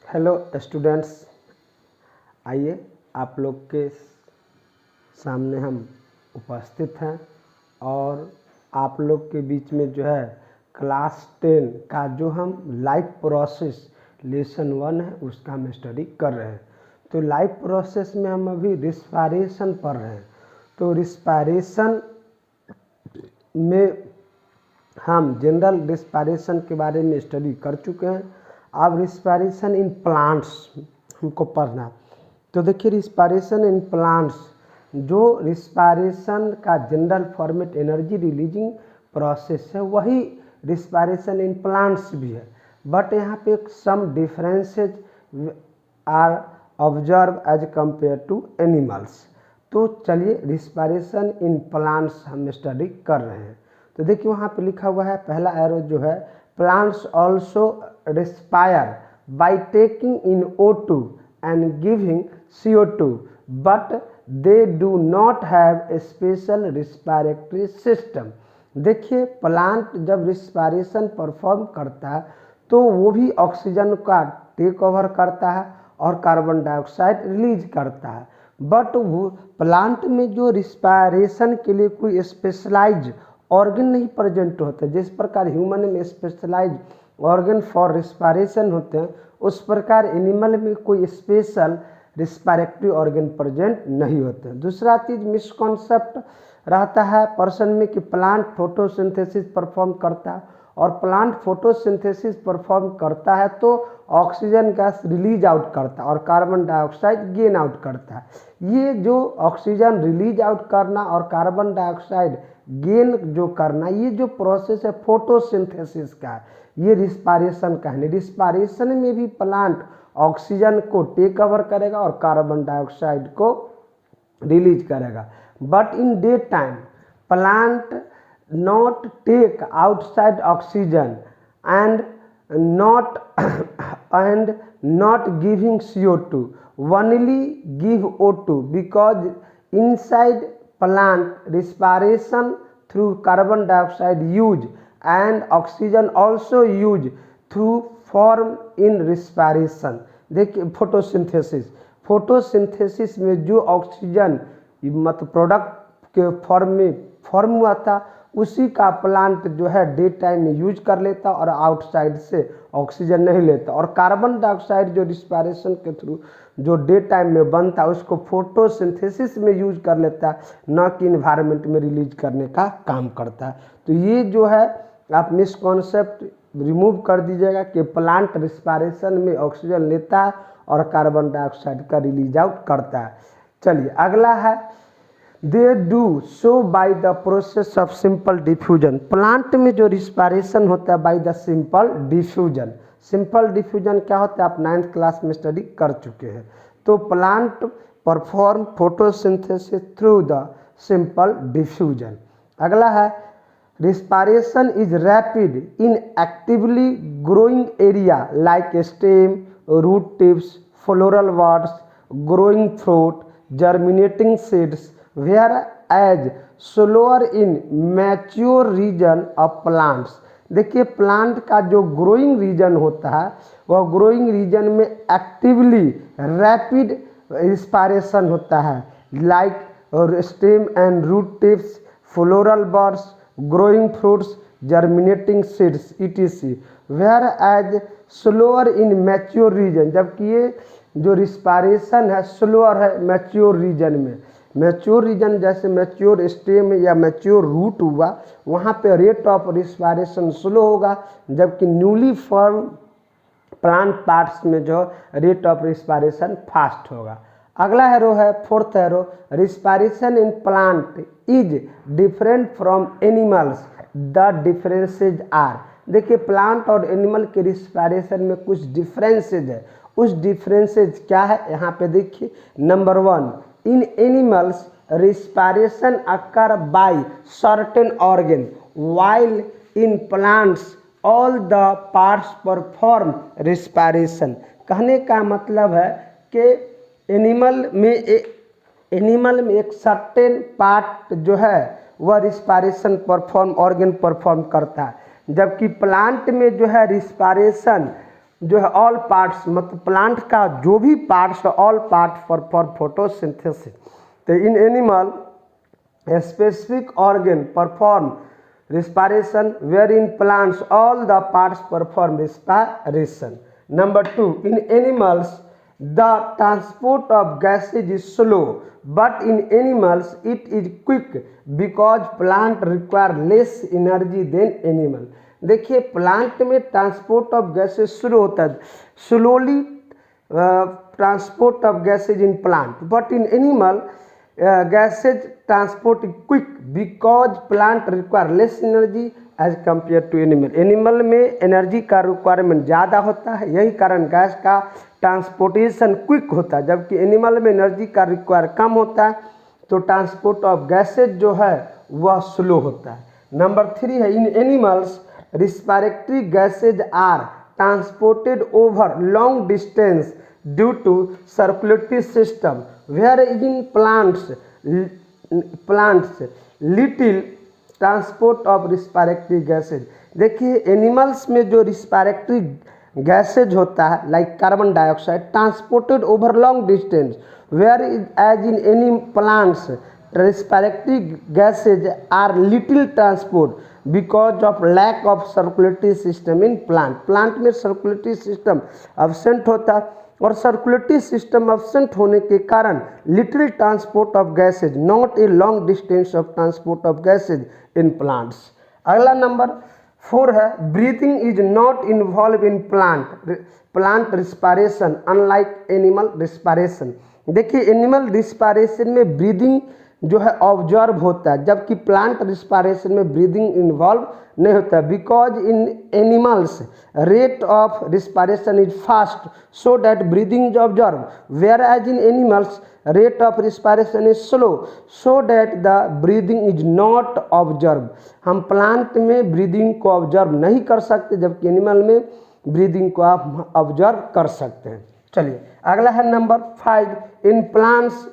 Hello students, आइए आप लोग के सामने हम उपस्थित हैं और आप लोग के बीच में जो है क्लास 10 का जो हम लाइफ प्रोसेस लेसन 1 है उसका हम स्टडी कर रहे हैं। तो लाइफ प्रोसेस में हम अभी रिस्पायरेशन पढ़ रहे हैं। तो रिस्पायरेशन में हम जनरल रिस्पायरेशन के बारे में स्टडी कर चुके हैं। अब रिस्पायरेशन इन प्लांट्स हमको पढ़ना है। तो देखिए रिस्पायरेशन इन प्लांट्स, जो रिस्पायरेशन का general format energy releasing process है वही रिस्पायरेशन इन प्लांट्स भी है, बट यहाँ पे some differences are observe as compare to animals. तो चलिए रिस्पायरेशन इन प्लांट्स हम स्टडी कर रहे हैं। तो देखिए वहाँ पे लिखा हुआ है, पहला एरो जो है, plants also respire by taking in O2 and giving CO2 but they do not have a special respiratory system. देखिए प्लांट जब रिस्पायरेशन परफॉर्म करता है तो वो भी ऑक्सीजन का टेक ओवर करता है और कार्बन डाइऑक्साइड रिलीज करता है, बट वो प्लांट में जो रिस्पायरेशन के लिए कोई स्पेशलाइज ऑर्गन नहीं प्रेजेंट होते। जिस प्रकार ह्यूमन में स्पेशलाइज ऑर्गन फॉर रिस्पायरेशन होते हैं, उस प्रकार एनिमल में कोई स्पेशल रिस्पायरेटरी ऑर्गन प्रेजेंट नहीं होते। दूसरा चीज मिसकॉन्सेप्ट रहता है पर्सन में कि प्लांट फोटोसिंथेसिस परफॉर्म करता है, और प्लांट फोटोसिंथेसिस परफॉर्म करता है तो ऑक्सीजन गैस रिलीज आउट करता है और कार्बन डाइऑक्साइड गेन आउट करता है। ये जो ऑक्सीजन रिलीज आउट करना और कार्बन डाइऑक्साइड गेन जो करना, ये जो प्रोसेस है फोटोसिंथेसिस का है, ये रिस्पायरेशन का है। रिस्पायरेशन में भी प्लांट ऑक्सीजन को टेक ओवर करेगा और कार्बन डाइऑक्साइड को रिलीज करेगा, but in day time plant not take outside oxygen and not giving CO2, only give O2, because inside plant respiration through carbon dioxide use and oxygen also use through form in respiration। देखिए photosynthesis में जो oxygen मतलब product के form में form हुआ था उसी का प्लांट जो है डे टाइम में यूज कर लेता और आउटसाइड से ऑक्सीजन नहीं लेता, और कार्बन डाइऑक्साइड जो रिस्पायरेशन के थ्रू जो डे टाइम में बनता है उसको फोटोसिंथेसिस में यूज कर लेता है, न कि इन्वायरमेंट में रिलीज करने का काम करता है। तो ये जो है आप मिसकॉन्सेप्ट रिमूव कर दीजिएगा कि प्लांट रिस्पायरेशन में ऑक्सीजन लेता है और कार्बन डाइऑक्साइड का रिलीज आउट करता है। चलिए अगला है, they do so by the process of simple diffusion. Plant में जो रिस्पायरेशन होता है by the simple diffusion. Simple diffusion क्या होता है आप 9th क्लास में स्टडी कर चुके हैं। तो plant perform photosynthesis through the simple diffusion. अगला है, respiration is rapid in actively growing area like stem, root tips, floral buds, growing fruit, germinating seeds, whereas slower in mature region of plants। देखिए plant का जो growing region होता है वह growing region में actively rapid respiration होता है, like stem and root tips, floral buds, growing fruits, germinating seeds etc। whereas slower in mature reason, जबकि ये जो रिस्पायरेशन है स्लोअर है मैच्योर रीजन में। मैच्योर रीजन जैसे मैच्योर स्टेम या मैच्योर रूट हुआ, वहाँ पे रेट ऑफ रिस्पायरेशन स्लो होगा, जबकि न्यूली फॉर्म प्लांट पार्ट्स में जो रेट ऑफ रिस्पायरेशन फास्ट होगा। अगला एरो है, fourth arrow, respiration in plant is different from animals, the differences are. देखिए प्लांट और एनिमल के रिस्पायरेशन में कुछ डिफरेंसेज है। उस डिफरेंसेज क्या है यहाँ पे देखिए। Number 1, in animals respiration occur by certain organ, while in plants all the parts perform respiration। कहने का मतलब है कि एनिमल में एक सर्टेन पार्ट जो है वह रिस्पायरेशन परफॉर्म ऑर्गन परफॉर्म करता है, जबकि प्लांट में जो है रिस्पायरेशन जो है ऑल पार्ट्स, मतलब प्लांट का जो भी पार्ट्स है, ऑल पार्ट फॉर फोटोसिंथेसिस। तो in animal specific organ perform respiration, wherein plants all the parts perform respiration. Number 2, in animals the transport of gases is slow, but in animals it is quick because plant require less energy than animal. देखिए plant में transport of gases slow होता है, slowly transport of gases in plant, but in animal gases transport quick because plant require less energy as compared to animal. Animal में energy का requirement ज़्यादा होता है, यही कारण गैस का ट्रांसपोर्टेशन क्विक होता है, जबकि एनिमल में एनर्जी का रिक्वायर कम होता है, तो ट्रांसपोर्ट ऑफ गैसेज जो है वह स्लो होता है। नंबर 3 है, in animals respiratory gases are transported over long distance due to circulatory system, whereas in plants little transport of respiratory gases. देखिए एनिमल्स में जो रिस्पायरेटरी गैसेज होता है like carbon dioxide transported over long distance, whereas in any plants respiratory gases are little transport because of lack of circulatory system in plant. Plant में circulatory system absent होता है, और circulatory system absent होने के कारण little transport of gases, not a long distance of transport of gases in plants. अगला number 4 है, breathing is not involve in plant respiration unlike animal respiration. देखिए animal respiration में ब्रीदिंग जो है observe होता है, जबकि प्लांट रिस्पायरेशन में ब्रीदिंग इन्वॉल्व नहीं होता है, because in animals rate of respiration is fast so that breathing is observe, whereas in animals rate of respiration is slow so that the breathing is not observe. हम plant में breathing को observe नहीं कर सकते, जबकि animal में breathing को आप ऑब्जर्व कर सकते हैं। चलिए अगला है number 5, in plants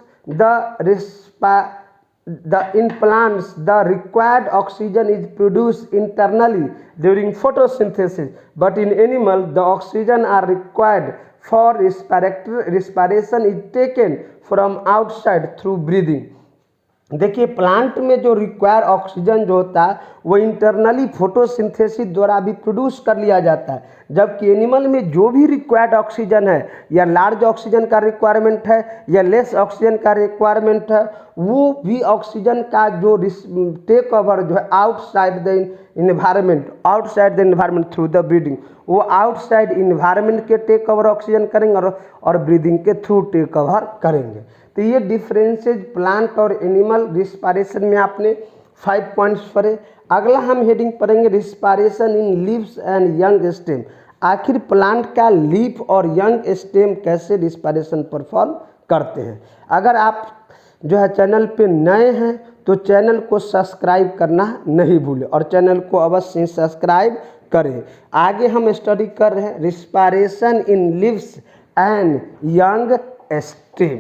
in plants the required oxygen is produced internally during photosynthesis, but in animal the oxygen are required for respiration is taken from outside through breathing. देखिए प्लांट में जो रिक्वायर ऑक्सीजन जो होता है वो internally photosynthesis द्वारा भी produce कर लिया जाता है, जबकि एनिमल में जो भी रिक्वायर्ड ऑक्सीजन है, या लार्ज ऑक्सीजन का रिक्वायरमेंट है या लेस ऑक्सीजन का रिक्वायरमेंट है, वो भी ऑक्सीजन का जो टेक ओवर जो है outside the environment through the breathing, वो आउटसाइड इन्वायरमेंट के टेक ओवर ऑक्सीजन करेंगे और ब्रीदिंग के थ्रू टेक ओवर करेंगे। तो ये डिफरेंसेज प्लांट और एनिमल रिस्पायरेशन में आपने 5 पॉइंट्स पढ़े। अगला हम हेडिंग पढ़ेंगे respiration in leaves and young stem. आखिर प्लांट का लीफ और यंग स्टेम कैसे रिस्पायरेशन परफॉर्म करते हैं। अगर आप जो है चैनल पे नए हैं तो चैनल को सब्सक्राइब करना नहीं भूलें, और चैनल को अवश्य सब्सक्राइब करें। आगे हम स्टडी कर रहे हैं respiration in leaves and young stem.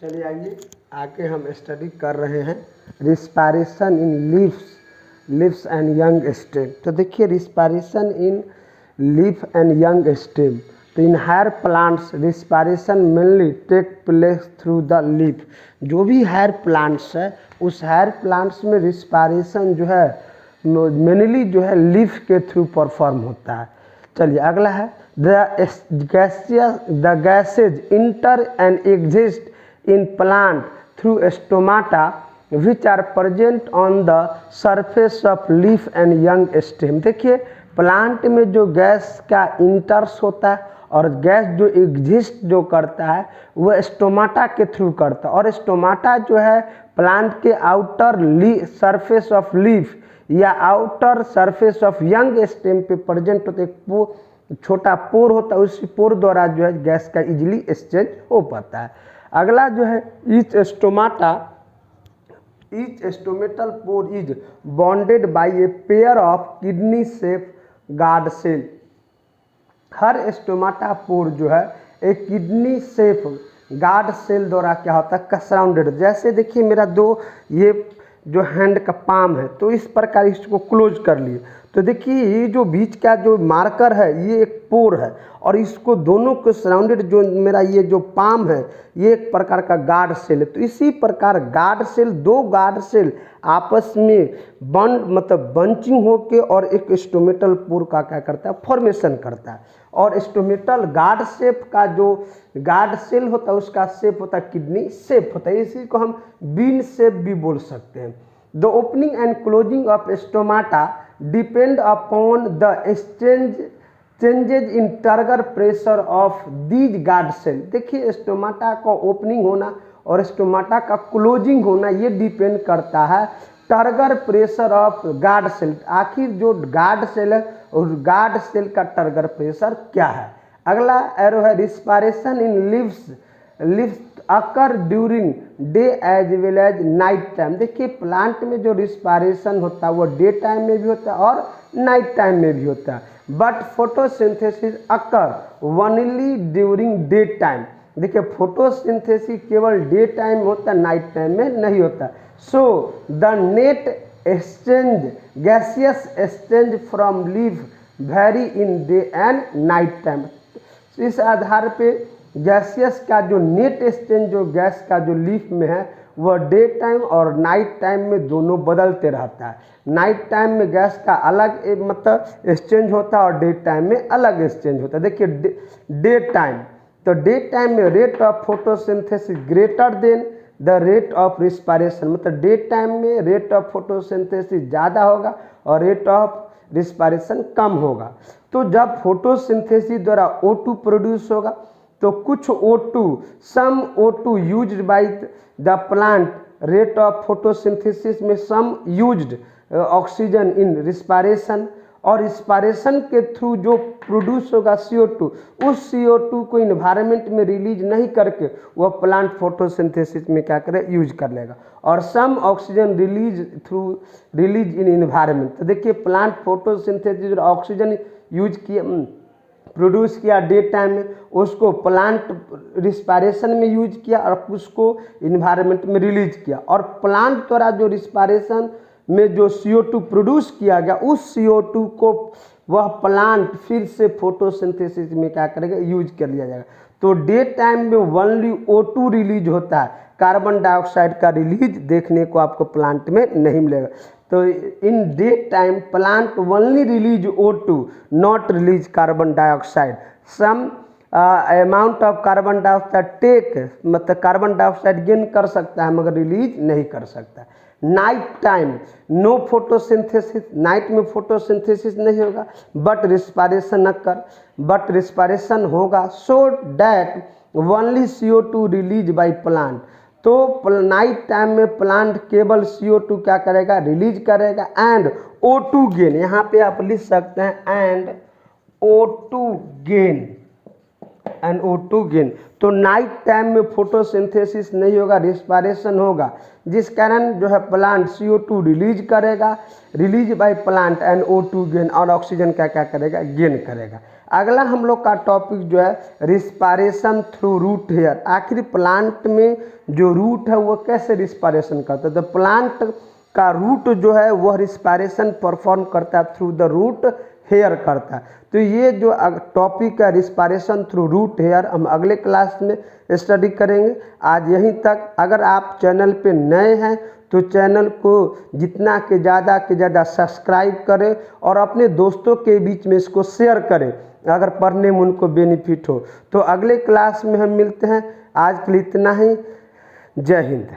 चलिए आइए आगे हम स्टडी कर रहे हैं respiration in leaves and young stem. तो देखिए respiration in leaf and young stem, तो in higher plants respiration mainly take place through the leaf. जो भी हायर प्लांट्स है उस हायर प्लांट्स में रिस्पायरेशन जो है मेनली जो है लीफ के थ्रू परफॉर्म होता है। चलिए अगला है the gases inter and exist in plant through stomata which are present on the surface of leaf and young stem। देखिए प्लांट में जो गैस का इंटर्स होता है और गैस जो एग्जिस्ट जो करता है वह स्टोमाटा के थ्रू करता है, और स्टोमाटा जो है प्लांट के आउटर सरफेस ऑफ लीफ या outer surface of young stem पे प्रेजेंट होते एक छोटा पोर होता है, उसी पोर द्वारा जो है गैस का इजिली एक्सचेंज हो पाता है। अगला जो है each stomatal pore is bonded by a pair of kidney shape guard cell. हर स्टोमाटा पोर जो है एक किडनी शेप गार्ड सेल द्वारा क्या होता है सराउंडेड। जैसे देखिए मेरा दो ये जो हैंड का पाम है, तो इस प्रकार इसको क्लोज कर लिए, तो देखिए ये जो बीच का जो मार्कर है ये एक पोर है और इसको दोनों को सराउंडेड जो मेरा ये जो पाम है ये एक प्रकार का गार्ड सेल है। तो इसी प्रकार गार्ड सेल, दो गार्ड सेल आपस में बंचिंग होके और एक स्टोमेटल पोर का क्या करता है, फॉर्मेशन करता है। और स्टोमेटल गार्ड शेप का जो गार्ड सेल होता है उसका शेप होता है किडनी शेप होता है, इसी को हम बीन शेप भी बोल सकते हैं। The opening and closing of stomata depend upon the changes in turgor pressure of these guard cell. देखिए स्टोमाटा का ओपनिंग होना और स्टोमाटा का क्लोजिंग होना ये डिपेंड करता है turgor pressure of guard cell. आखिर जो गार्ड सेल है उस गार्ड सेल का टर्गर प्रेशर क्या है। अगला एरो है respiration in leaves occur during day as well as night time. देखिए प्लांट में जो रिस्पायरेशन होता है वो डे टाइम में भी होता है और नाइट टाइम में भी होता है, but photosynthesis occur only during day time. देखिए फोटोसिंथेसिस केवल डे टाइम होता है, नाइट टाइम में नहीं होता। So the net exchange gaseous exchange from leaf very in day and night time. इस आधार पे गैसियस का जो नेट एक्सचेंज जो गैस का जो लीफ में है वह डे टाइम और नाइट टाइम में दोनों बदलते रहता है। नाइट टाइम में गैस का अलग एक्सचेंज होता है और डे टाइम में अलग एक्सचेंज होता है। देखिए डे टाइम, तो डे टाइम में rate of photosynthesis greater than the rate of respiration, मतलब डे टाइम में रेट ऑफ फोटोसिंथेसिस ज़्यादा होगा और रेट ऑफ रिस्पायरेशन कम होगा। तो जब फोटोसिंथेसिस द्वारा O2 प्रोड्यूस होगा तो कुछ O2 some O2 used by the plant rate of photosynthesis में some used oxygen in respiration, और रिस्पायरेशन के थ्रू जो प्रोड्यूस होगा CO2 उस CO2 को इन्वायरमेंट में रिलीज नहीं करके वह प्लांट फोटोसिंथेसिस में क्या करे यूज कर लेगा, और सम ऑक्सीजन रिलीज इन इन्वायरमेंट। तो देखिए प्लांट फोटोसिंथेसिस ऑक्सीजन यूज किया प्रोड्यूस किया डे टाइम में, उसको प्लांट रिस्पायरेशन में यूज किया और उसको इन्वायरमेंट में रिलीज किया, और प्लांट द्वारा जो रिस्पायरेशन में जो CO2 प्रोड्यूस किया गया उस CO2 को वह प्लांट फिर से फोटोसिंथेसिस में क्या करेगा, यूज कर लिया जाएगा। तो डे टाइम में ओनली O2 रिलीज होता है, कार्बन डाइऑक्साइड का रिलीज देखने को आपको प्लांट में नहीं मिलेगा। तो in day time plant only release O2 not release carbon dioxide. Some amount of carbon dioxide take, मतलब कार्बन डाइऑक्साइड गेन कर सकता है मगर रिलीज नहीं कर सकता। Night time no photosynthesis, night में फोटोसिंथेसिस नहीं होगा बट रिस्पायरेशन होगा, so that only CO2 release by plant. तो नाइट टाइम में प्लांट केवल CO2 क्या करेगा, रिलीज करेगा, एंड O2 गेन, यहाँ पे आप लिख सकते हैं एंड O2 गेन। तो नाइट टाइम में फोटोसिंथेसिस नहीं होगा, रिस्पायरेशन होगा, जिस कारण जो है प्लांट CO2 रिलीज करेगा, release by plant and O2 gain, और ऑक्सीजन क्या क्या करेगा, गेन करेगा। अगला हम लोग का टॉपिक जो है रिस्पायरेशन थ्रू रूट हेयर। आखिर प्लांट में जो रूट है वो कैसे रिस्पायरेशन करता है, तो प्लांट का रूट जो है वह रिस्पायरेशन परफॉर्म करता है थ्रू द रूट हेयर करता है। तो ये जो टॉपिक है रिस्पायरेशन थ्रू रूट हेयर हम अगले क्लास में स्टडी करेंगे। आज यहीं तक। अगर आप चैनल पे नए हैं तो चैनल को जितना के ज़्यादा सब्सक्राइब करें और अपने दोस्तों के बीच में इसको शेयर करें अगर पढ़ने में उनको बेनिफिट हो। तो अगले क्लास में हम मिलते हैं। आज के लिए इतना ही। जय हिंद।